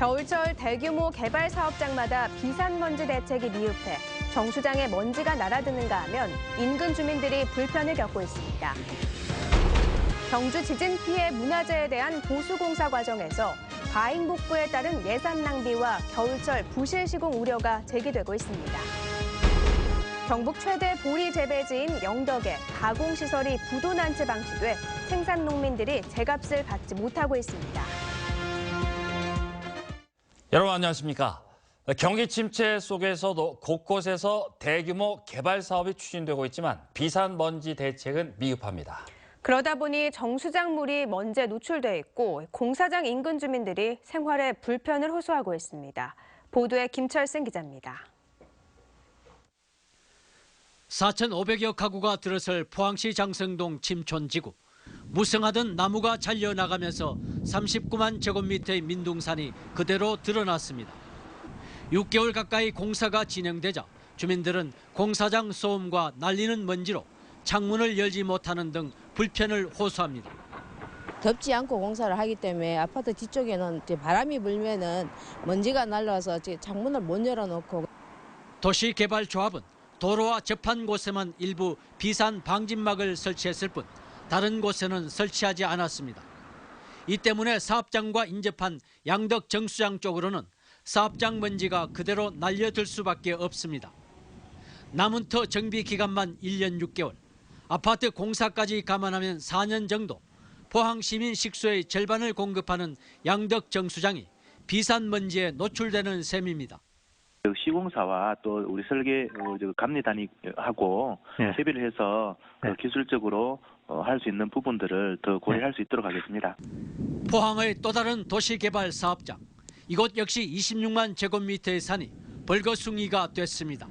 겨울철 대규모 개발 사업장마다 비산먼지 대책이 미흡해 정수장에 먼지가 날아드는가 하면 인근 주민들이 불편을 겪고 있습니다. 경주 지진 피해 문화재에 대한 보수공사 과정에서 과잉 복구에 따른 예산 낭비와 겨울철 부실 시공 우려가 제기되고 있습니다. 경북 최대 보리 재배지인 영덕에 가공시설이 부도 난 채 방치돼 생산 농민들이 제값을 받지 못하고 있습니다. 여러분 안녕하십니까? 경기 침체 속에서도 곳곳에서 대규모 개발 사업이 추진되고 있지만 비산먼지 대책은 미흡합니다. 그러다 보니 정수장물이 먼지에 노출돼 있고 공사장 인근 주민들이 생활에 불편을 호소하고 있습니다. 보도에 김철승 기자입니다. 4,500여 가구가 들어설 포항시 장성동 침촌지구. 무성하던 나무가 잘려나가면서 39만 제곱미터의 민둥산이 그대로 드러났습니다. 6개월 가까이 공사가 진행되자 주민들은 공사장 소음과 날리는 먼지로 창문을 열지 못하는 등 불편을 호소합니다. 덥지 않고 공사를 하기 때문에 아파트 뒤쪽에는 바람이 불면은 먼지가 날라와서 창문을 못 열어놓고. 도시개발조합은 도로와 접한 곳에만 일부 비산 방진막을 설치했을 뿐 다른 곳에는 설치하지 않았습니다. 이 때문에 사업장과 인접한 양덕 정수장 쪽으로는 사업장 먼지가 그대로 날려들 수밖에 없습니다. 남은 터 정비 기간만 1년 6개월, 아파트 공사까지 감안하면 4년 정도 포항 시민 식수의 절반을 공급하는 양덕 정수장이 비산 먼지에 노출되는 셈입니다. 시공사와 또 우리 설계 감리단하고 협의를 해서 기술적으로 할 수 있는 부분들을 더 고려할 수 있도록 하겠습니다. 포항의 또 다른 도시개발 사업장. 이곳 역시 26만 제곱미터의 산이 벌거숭이가 됐습니다.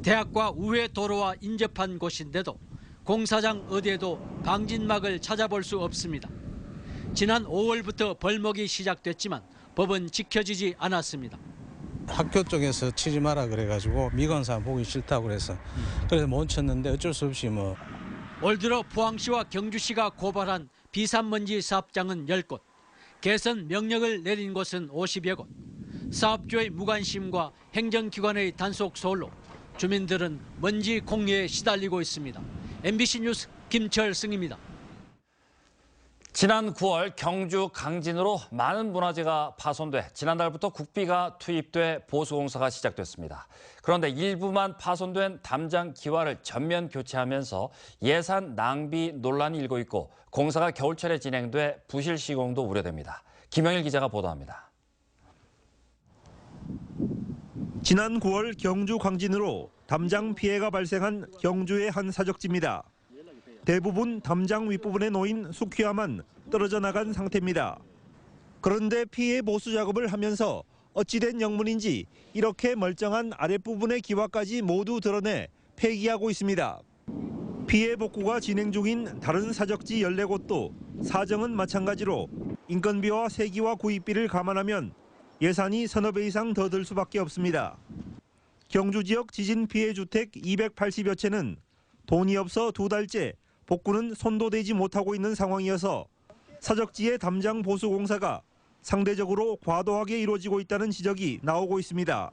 대학과 우회 도로와 인접한 곳인데도 공사장 어디에도 방진막을 찾아볼 수 없습니다. 지난 5월부터 벌목이 시작됐지만 법은 지켜지지 않았습니다. 학교 쪽에서 치지 마라 그래가지고 미관상 보기 싫다고 그래서 못 쳤는데 어쩔 수 없이 올 들어 포항시와 경주시가 고발한 비산먼지 사업장은 10곳, 개선 명령을 내린 곳은 50여 곳. 사업주의 무관심과 행정기관의 단속 소홀로 주민들은 먼지 공해에 시달리고 있습니다. MBC 뉴스 김철승입니다. 지난 9월 경주 강진으로 많은 문화재가 파손돼 지난달부터 국비가 투입돼 보수공사가 시작됐습니다. 그런데 일부만 파손된 담장 기와를 전면 교체하면서 예산 낭비 논란이 일고 있고 공사가 겨울철에 진행돼 부실 시공도 우려됩니다. 김영일 기자가 보도합니다. 지난 9월 경주 강진으로 담장 피해가 발생한 경주의 한 사적지입니다. 대부분 담장 윗부분에 놓인 수퀴화만 떨어져 나간 상태입니다. 그런데 피해 보수 작업을 하면서 어찌된 영문인지 이렇게 멀쩡한 아랫부분의 기와까지 모두 드러내 폐기하고 있습니다. 피해 복구가 진행 중인 다른 사적지 14곳도 사정은 마찬가지로 인건비와 세기와 구입비를 감안하면 예산이 서너 배 이상 더 들 수밖에 없습니다. 경주 지역 지진 피해 주택 280여 채는 돈이 없어 2달째 복구는 손도 대지 못하고 있는 상황이어서 사적지의 담장 보수 공사가 상대적으로 과도하게 이루어지고 있다는 지적이 나오고 있습니다.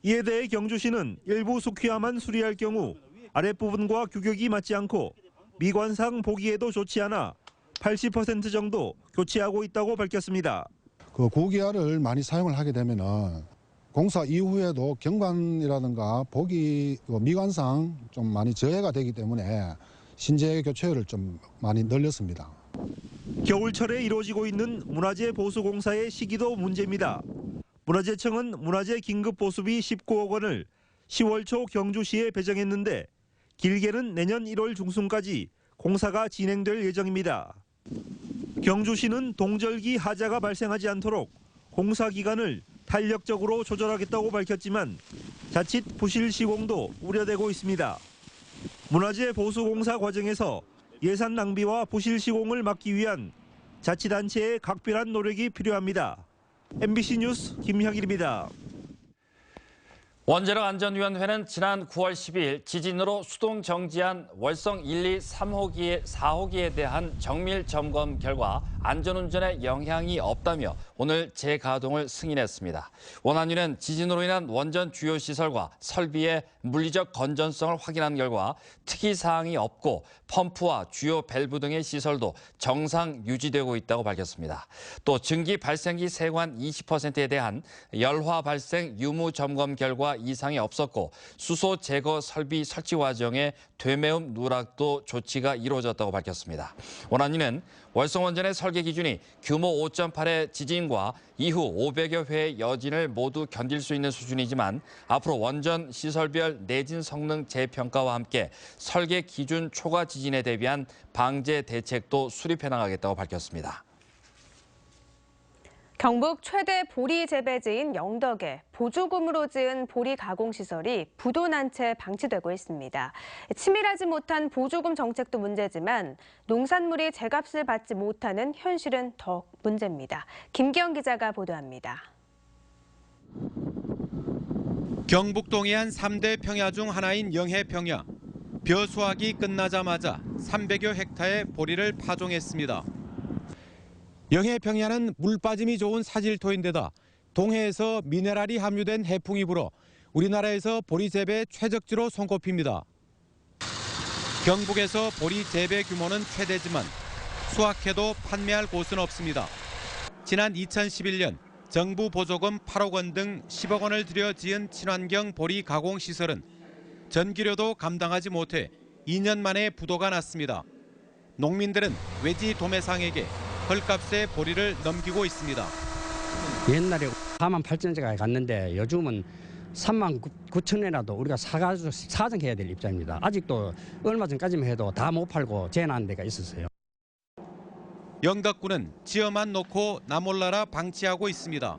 이에 대해 경주시는 일부 수퀴화만 수리할 경우 아랫부분과 규격이 맞지 않고 미관상 보기에도 좋지 않아 80% 정도 교체하고 있다고 밝혔습니다. 그 고기화를 많이 사용을 하게 되면은 공사 이후에도 경관이라든가 보기 미관상 좀 많이 저해가 되기 때문에 신재 교체율을 좀 많이 늘렸습니다. 겨울철에 이루어지고 있는 문화재 보수 공사의 시기도 문제입니다. 문화재청은 문화재 긴급 보수비 19억 원을 10월 초 경주시에 배정했는데 길게는 내년 1월 중순까지 공사가 진행될 예정입니다. 경주시는 동절기 하자가 발생하지 않도록 공사 기간을 탄력적으로 조절하겠다고 밝혔지만 자칫 부실 시공도 우려되고 있습니다. 문화재 보수 공사 과정에서 예산 낭비와 부실 시공을 막기 위한 자치단체의 각별한 노력이 필요합니다. MBC 뉴스 김향일입니다. 원자력안전위원회는 지난 9월 12일 지진으로 수동 정지한 월성 1, 2, 3호기에 4호기에 대한 정밀 점검 결과 안전운전에 영향이 없다며 오늘 재가동을 승인했습니다. 원안위는 지진으로 인한 원전 주요 시설과 설비의 물리적 건전성을 확인한 결과 특이사항이 없고 펌프와 주요 밸브 등의 시설도 정상 유지되고 있다고 밝혔습니다. 또 증기 발생기 세관 20%에 대한 열화 발생 유무 점검 결과 이상이 없었고 수소 제거 설비 설치 과정에 되매움 누락도 조치가 이루어졌다고 밝혔습니다. 원안위는 월성원전의 설계 기준이 규모 5.8의 지진과 이후 500여 회의 여진을 모두 견딜 수 있는 수준이지만 앞으로 원전 시설별 내진 성능 재평가와 함께 설계 기준 초과 지진에 대비한 방제 대책도 수립해 나가겠다고 밝혔습니다. 경북 최대 보리 재배지인 영덕에 보조금으로 지은 보리 가공시설이 부도 난 채 방치되고 있습니다. 치밀하지 못한 보조금 정책도 문제지만 농산물이 제값을 받지 못하는 현실은 더 문제입니다. 김기영 기자가 보도합니다. 경북 동해안 3대 평야 중 하나인 영해평야. 벼수확이 끝나자마자 300여 헥타의 보리를 파종했습니다. 영해평야는 물 빠짐이 좋은 사질토인데다 동해에서 미네랄이 함유된 해풍이 불어 우리나라에서 보리 재배 최적지로 손꼽힙니다. 경북에서 보리 재배 규모는 최대지만 수확해도 판매할 곳은 없습니다. 지난 2011년 정부 보조금 8억 원 등 10억 원을 들여 지은 친환경 보리 가공시설은 전기료도 감당하지 못해 2년 만에 부도가 났습니다. 농민들은 외지 도매상에게 헐값에 보리를 넘기고 있습니다. 옛날에 4만 8천원짜리 갔는데 요즘은 3만 9천 원이라도 우리가 사가지고 사정해야 될 입장입니다. 아직도 얼마 전까지만 해도 다 못 팔고 재난 데가 있었어요. 영덕군은 지어만 놓고 나몰라라 방치하고 있습니다.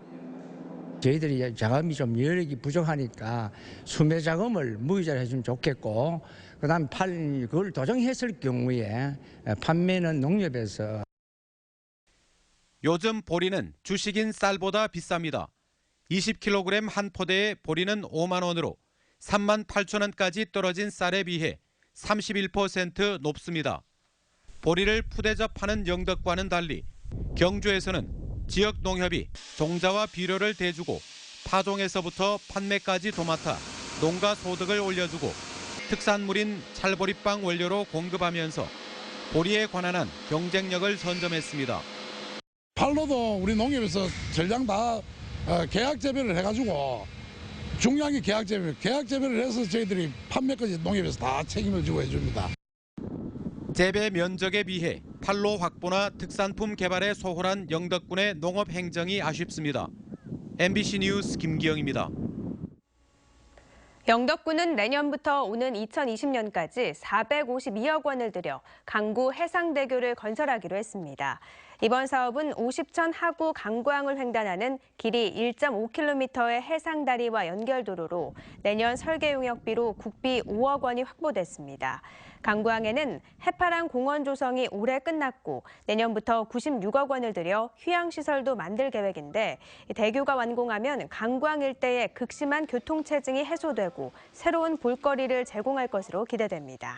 저희들이 자금이 좀 여력이 부족하니까 수매 자금을 무이자로 해주면 좋겠고 그다음에 그걸 도정했을 경우에 판매는 농협에서. 요즘 보리는 주식인 쌀보다 비쌉니다. 20kg 한 포대의 보리는 5만 원으로 3만 8천 원까지 떨어진 쌀에 비해 31% 높습니다. 보리를 푸대접하는 영덕과는 달리 경주에서는 지역 농협이 종자와 비료를 대주고 파종에서부터 판매까지 도맡아 농가 소득을 올려주고 특산물인 찰보리빵 원료로 공급하면서 보리에 관한 경쟁력을 선점했습니다. 팔로도 우리 농협에서 전량 다 계약 재배를 해가지고 중요한 게 계약 재배를 해서 저희들이 판매까지 농협에서 다 책임을 지고 해줍니다. 재배 면적에 비해 판로 확보나 특산품 개발에 소홀한 영덕군의 농업 행정이 아쉽습니다. MBC 뉴스 김기영입니다. 영덕군은 내년부터 오는 2020년까지 452억 원을 들여 강구 해상대교를 건설하기로 했습니다. 이번 사업은 50천 하구 강구항을 횡단하는 길이 1.5km의 해상다리와 연결도로로 내년 설계 용역비로 국비 5억 원이 확보됐습니다. 강구항에는 해파랑 공원 조성이 올해 끝났고 내년부터 96억 원을 들여 휴양시설도 만들 계획인데 대교가 완공하면 강구항 일대의 극심한 교통체증이 해소되고 새로운 볼거리를 제공할 것으로 기대됩니다.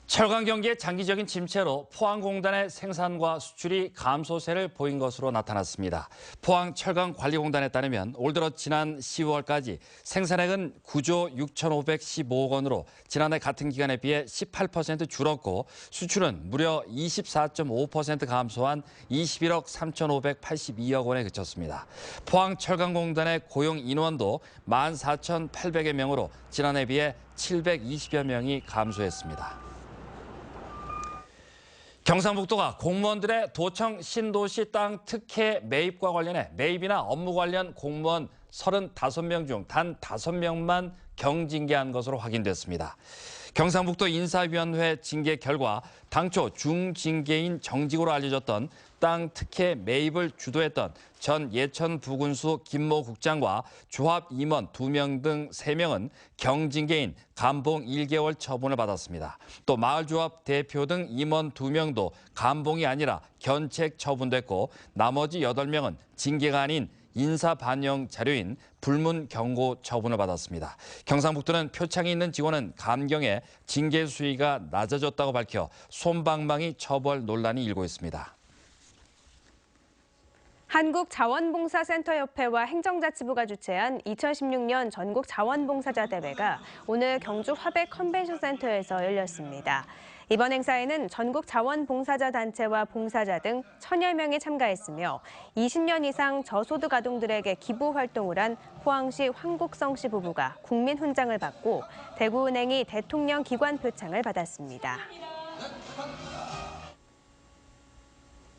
철강 경기의 장기적인 침체로 포항공단의 생산과 수출이 감소세를 보인 것으로 나타났습니다. 포항철강관리공단에 따르면 올 들어 지난 10월까지 생산액은 9조 6,515억 원으로 지난해 같은 기간에 비해 18% 줄었고 수출은 무려 24.5% 감소한 21억 3,582억 원에 그쳤습니다. 포항철강공단의 고용 인원도 14,800여 명으로 지난해 비해 720여 명이 감소했습니다. 경상북도가 공무원들의 도청 신도시 땅 특혜 매입과 관련해 매입이나 업무 관련 공무원 35명 중 단 5명만 경징계한 것으로 확인됐습니다. 경상북도 인사위원회 징계 결과 당초 중징계인 정직으로 알려졌던 땅 특혜 매입을 주도했던 전 예천 부군수 김모 국장과 조합 임원 2명 등 3명은 경징계인 감봉 1개월 처분을 받았습니다. 또 마을조합 대표 등 임원 2명도 감봉이 아니라 견책 처분됐고 나머지 8명은 징계가 아닌 인사 반영 자료인 불문 경고 처분을 받았습니다. 경상북도는 표창이 있는 직원은 감경에 징계 수위가 낮아졌다고 밝혀 솜방망이 처벌 논란이 일고 있습니다. 한국자원봉사센터협회와 행정자치부가 주최한 2016년 전국자원봉사자 대회가 오늘 경주 화백 컨벤션센터에서 열렸습니다. 이번 행사에는 전국 자원봉사자 단체와 봉사자 등 1000여 명이 참가했으며 20년 이상 저소득 아동들에게 기부 활동을 한 포항시 황국성 씨 부부가 국민훈장을 받고 대구은행이 대통령 기관 표창을 받았습니다.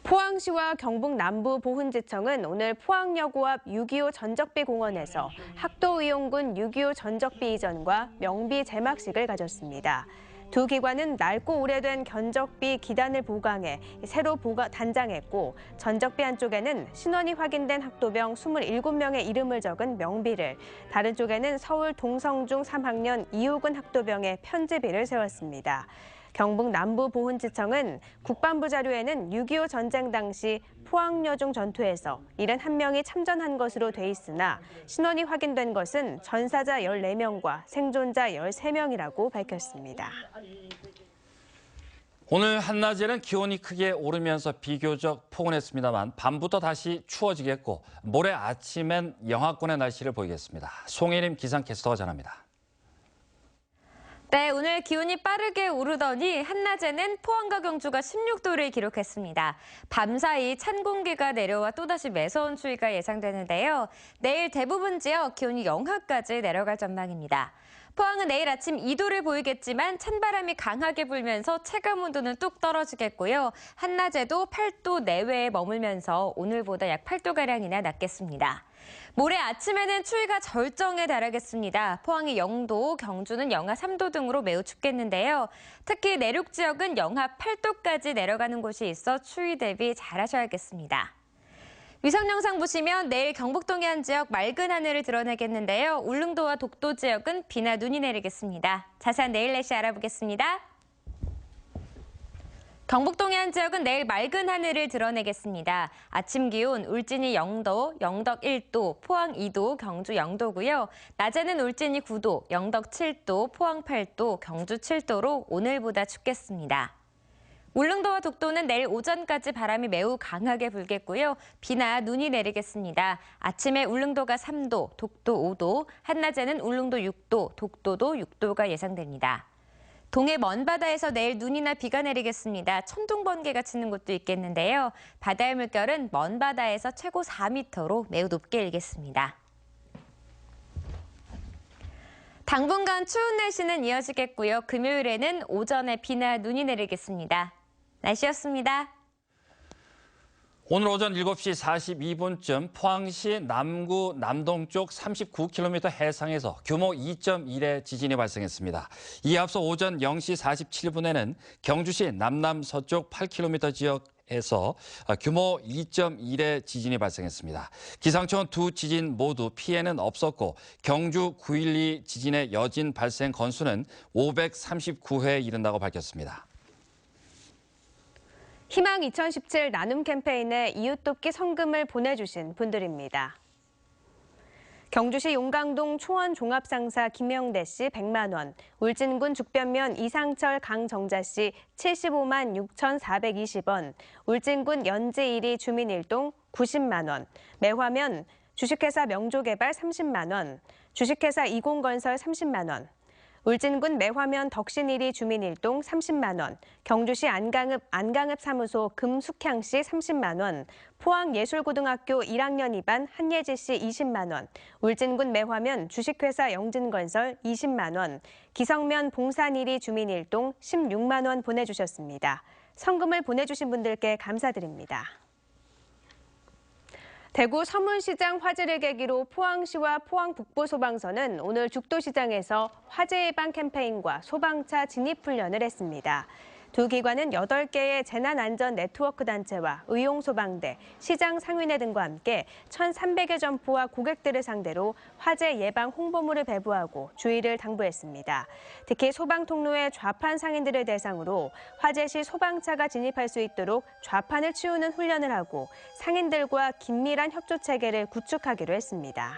포항시와 경북 남부 보훈지청은 오늘 포항여고 앞 6.25 전적비 공원에서 학도의용군 6.25 전적비 이전과 명비 제막식을 가졌습니다. 두 기관은 낡고 오래된 견적비 기단을 보강해 새로 단장했고 전적비 한쪽에는 신원이 확인된 학도병 27명의 이름을 적은 명비를, 다른 쪽에는 서울 동성중 3학년 이호근 학도병의 편지비를 세웠습니다. 경북 남부보훈지청은 국방부 자료에는 6.25 전쟁 당시 포항여중 전투에서 71명이 참전한 것으로 돼 있으나 신원이 확인된 것은 전사자 14명과 생존자 13명이라고 밝혔습니다. 오늘 한낮에는 기온이 크게 오르면서 비교적 포근했습니다만 밤부터 다시 추워지겠고 모레 아침엔 영하권의 날씨를 보이겠습니다. 송혜림 기상캐스터가 전합니다. 네, 오늘 기온이 빠르게 오르더니 한낮에는 포항과 경주가 16도를 기록했습니다. 밤사이 찬 공기가 내려와 또다시 매서운 추위가 예상되는데요. 내일 대부분 지역 기온이 영하까지 내려갈 전망입니다. 포항은 내일 아침 2도를 보이겠지만 찬바람이 강하게 불면서 체감 온도는 뚝 떨어지겠고요. 한낮에도 8도 내외에 머물면서 오늘보다 약 8도가량이나 낮겠습니다. 모레 아침에는 추위가 절정에 달하겠습니다. 포항이 0도, 경주는 영하 3도 등으로 매우 춥겠는데요. 특히 내륙 지역은 영하 8도까지 내려가는 곳이 있어 추위 대비 잘하셔야겠습니다. 위성 영상 보시면 내일 경북 동해안 지역 맑은 하늘을 드러내겠는데요. 울릉도와 독도 지역은 비나 눈이 내리겠습니다. 자세한 내일 날씨 알아보겠습니다. 경북 동해안 지역은 내일 맑은 하늘을 드러내겠습니다. 아침 기온 울진이 0도, 영덕 1도, 포항 2도, 경주 0도고요. 낮에는 울진이 9도, 영덕 7도, 포항 8도, 경주 7도로 오늘보다 춥겠습니다. 울릉도와 독도는 내일 오전까지 바람이 매우 강하게 불겠고요. 비나 눈이 내리겠습니다. 아침에 울릉도가 3도, 독도 5도, 한낮에는 울릉도 6도, 독도도 6도가 예상됩니다. 동해 먼바다에서 내일 눈이나 비가 내리겠습니다. 천둥 번개가 치는 곳도 있겠는데요. 바다의 물결은 먼바다에서 최고 4m로 매우 높게 일겠습니다. 당분간 추운 날씨는 이어지겠고요. 금요일에는 오전에 비나 눈이 내리겠습니다. 날씨였습니다. 오늘 오전 7시 42분쯤 포항시 남구 남동쪽 39km 해상에서 규모 2.1의 지진이 발생했습니다. 이에 앞서 오전 0시 47분에는 경주시 남남서쪽 8km 지역에서 규모 2.1의 지진이 발생했습니다. 기상청은 두 지진 모두 피해는 없었고 경주 9.12 지진의 여진 발생 건수는 539회에 이른다고 밝혔습니다. 희망 2017 나눔 캠페인에 이웃돕기 성금을 보내주신 분들입니다. 경주시 용강동 초원 종합상사 김영대 씨 100만 원, 울진군 죽변면 이상철 강정자 씨 75만 6,420원, 울진군 연지 1리 주민 1동 90만 원, 매화면 주식회사 명조개발 30만 원, 주식회사 이공건설 30만 원, 울진군 매화면 덕신 1리 주민 1동 30만 원, 경주시 안강읍 사무소 금숙향 씨 30만 원, 포항예술고등학교 1학년 2반 한예지 씨 20만 원, 울진군 매화면 주식회사 영진건설 20만 원, 기성면 봉산 1리 주민 1동 16만 원 보내주셨습니다. 성금을 보내주신 분들께 감사드립니다. 대구 서문시장 화재를 계기로 포항시와 포항북부소방서는 오늘 죽도시장에서 화재 예방 캠페인과 소방차 진입 훈련을 했습니다. 두 기관은 8개의 재난안전 네트워크 단체와 의용소방대, 시장 상인회 등과 함께 1,300여 점포와 고객들을 상대로 화재 예방 홍보물을 배부하고 주의를 당부했습니다. 특히 소방 통로의 좌판 상인들을 대상으로 화재 시 소방차가 진입할 수 있도록 좌판을 치우는 훈련을 하고 상인들과 긴밀한 협조 체계를 구축하기로 했습니다.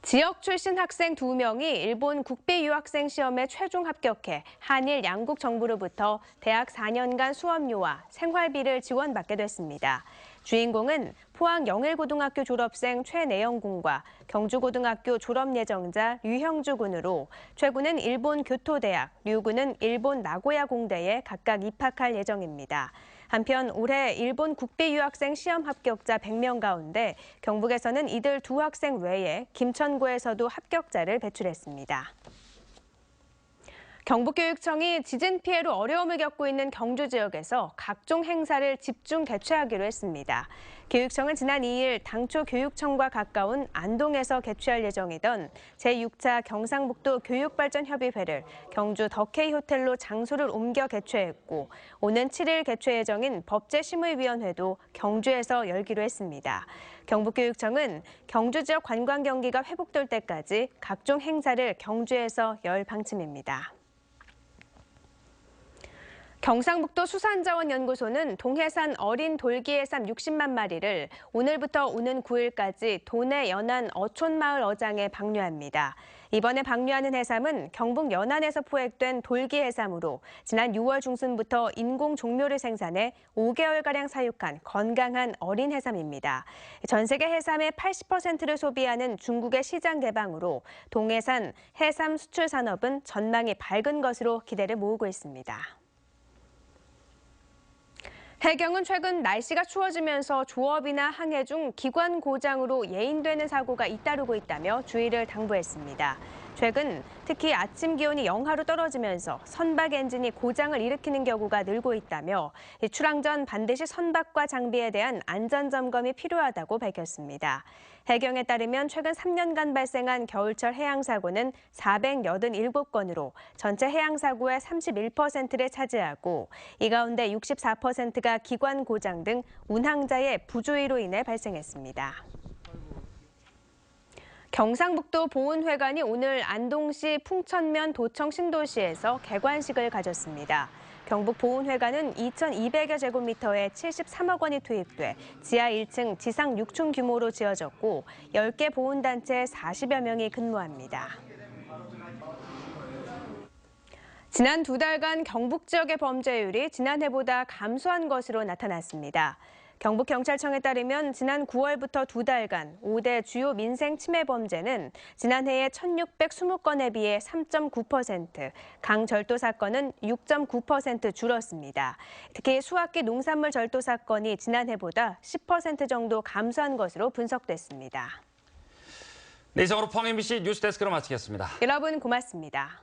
지역 출신 학생 2명이 일본 국비 유학생 시험에 최종 합격해 한일 양국 정부로부터 대학 4년간 수업료와 생활비를 지원받게 됐습니다. 주인공은 포항 영일고등학교 졸업생 최내영 군과 경주고등학교 졸업 예정자 유형주 군으로 최 군은 일본 교토대학, 류 군은 일본 나고야 공대에 각각 입학할 예정입니다. 한편 올해 일본 국비 유학생 시험 합격자 100명 가운데 경북에서는 이들 두 학생 외에 김천구에서도 합격자를 배출했습니다. 경북교육청이 지진 피해로 어려움을 겪고 있는 경주 지역에서 각종 행사를 집중 개최하기로 했습니다. 교육청은 지난 2일 당초 교육청과 가까운 안동에서 개최할 예정이던 제6차 경상북도 교육발전협의회를 경주 더케이 호텔로 장소를 옮겨 개최했고 오는 7일 개최 예정인 법제심의위원회도 경주에서 열기로 했습니다. 경북교육청은 경주 지역 관광 경기가 회복될 때까지 각종 행사를 경주에서 열 방침입니다. 경상북도 수산자원연구소는 동해산 어린 돌기해삼 60만 마리를 오늘부터 오는 9일까지 도내 연안 어촌마을 어장에 방류합니다. 이번에 방류하는 해삼은 경북 연안에서 포획된 돌기해삼으로 지난 6월 중순부터 인공 종묘를 생산해 5개월가량 사육한 건강한 어린 해삼입니다. 전 세계 해삼의 80%를 소비하는 중국의 시장 개방으로 동해산 해삼 수출 산업은 전망이 밝은 것으로 기대를 모으고 있습니다. 해경은 최근 날씨가 추워지면서 조업이나 항해 중 기관 고장으로 예인되는 사고가 잇따르고 있다며 주의를 당부했습니다. 최근 특히 아침 기온이 영하로 떨어지면서 선박 엔진이 고장을 일으키는 경우가 늘고 있다며 출항 전 반드시 선박과 장비에 대한 안전 점검이 필요하다고 밝혔습니다. 해경에 따르면 최근 3년간 발생한 겨울철 해양사고는 487건으로 전체 해양사고의 31%를 차지하고 이 가운데 64%가 기관 고장 등 운항자의 부조의로 인해 발생했습니다. 경상북도 보훈회관이 오늘 안동시 풍천면 도청 신도시에서 개관식을 가졌습니다. 경북 보훈회관은 2,200여 제곱미터에 73억 원이 투입돼 지하 1층, 지상 6층 규모로 지어졌고 10개 보훈단체 40여 명이 근무합니다. 지난 2달간 경북 지역의 범죄율이 지난해보다 감소한 것으로 나타났습니다. 경북경찰청에 따르면 지난 9월부터 2달간 5대 주요 민생 침해 범죄는 지난해의 1,620건에 비해 3.9%, 강절도 사건은 6.9% 줄었습니다. 특히 수학기 농산물 절도 사건이 지난해보다 10% 정도 감소한 것으로 분석됐습니다. 네, 이상으로 포항 MBC 뉴스데스크로 마치겠습니다. 여러분 고맙습니다.